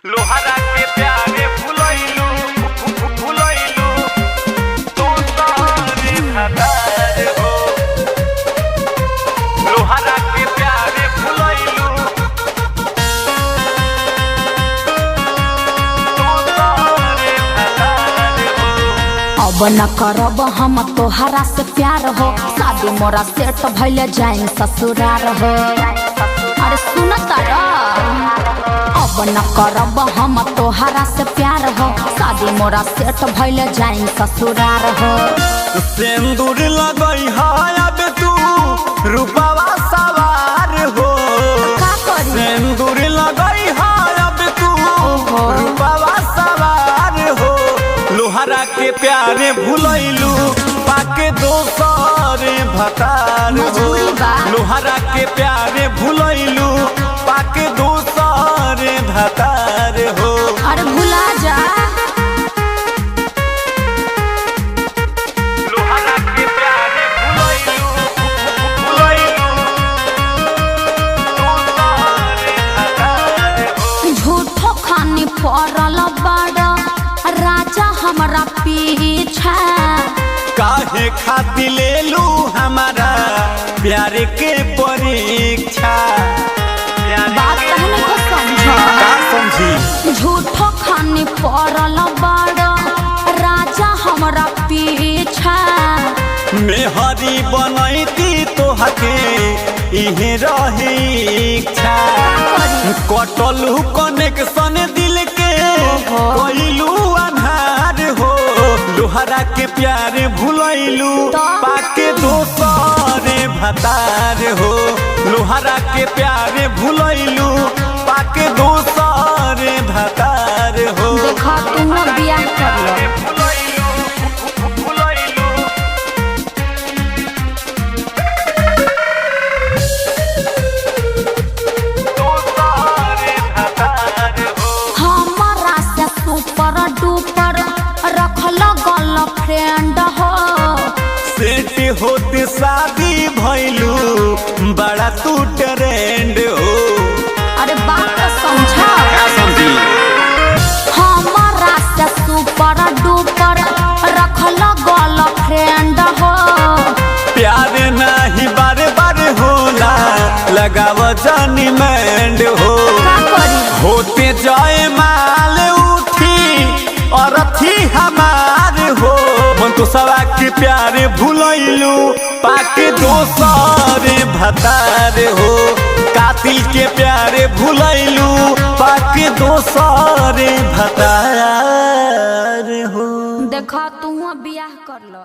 लोहरा के प्यारे भुलैलू भुलैलू तो तारे भतार हो। लोहरा के प्यारे भुलैलू तो तारे भतार हो। अब न करब हम तोहरा से प्यार हो, शादी मोरा सेट भइले जाए ससुरार हो। अरे सुन तारा, अब न करब हम तोहरा से प्यार हो, शादी मोरा सेट भइले जाए ससुरार हो। सिंदूर लगई है अब तू रूपवा सवार हो। का करी? सिंदूर लगई है अब तू रूपवा सवार हो। लोहरा के प्यारे भुलैलू पाके दोसर भतार हो। मजबूरी बा। लोहरा के प्यारे भुलैलू पाके दोसर भतार हो। अरे भुला जा। लोहरा के प्यारे भुलैलू भुलैलू दोसर भतार हो। झूठो खानी पड़ल बड़ा राजा हमरा पीछा। काहे खातिर लेलू हमारा प्यार के परीक्षा। बात कहने को समझो। का समझी? झूठो खानी पड़ल बड़ा राजा हमरा पीछा। मेहरी बनैती तोहके इहे रहे इच्छा। कटलू कनेक्शन दिल के कइलू अन्हार हो। लोहरा के प्यारे भुलैलू पाके दोसर भतार हो। लोहरा के प्यारे भुलैलू पाके दोसर भतार हो। देखा तुम बियाह कर लो। हमारा से सुपर डुपर रखल गर्लफ्रेंड हो। सेट होते शादी भइलू बड़ा तू ट्रेंड हो। अरे बात तो समझा। का समझी? हमारा से सुपर डुपर रखल गर्लफ्रेंड हो। प्यार नाही बार बार होला लगाव जानी मैंड हो। का करी? होते जाए माल उठी और थी हमार हो। मन तो सवा के प्यारे भुलैलू पाके दोसर भतार हो। कातिल के प्यारे भुलैलू पाके दोसर भतार हो। देखा तू बियाह कर लो।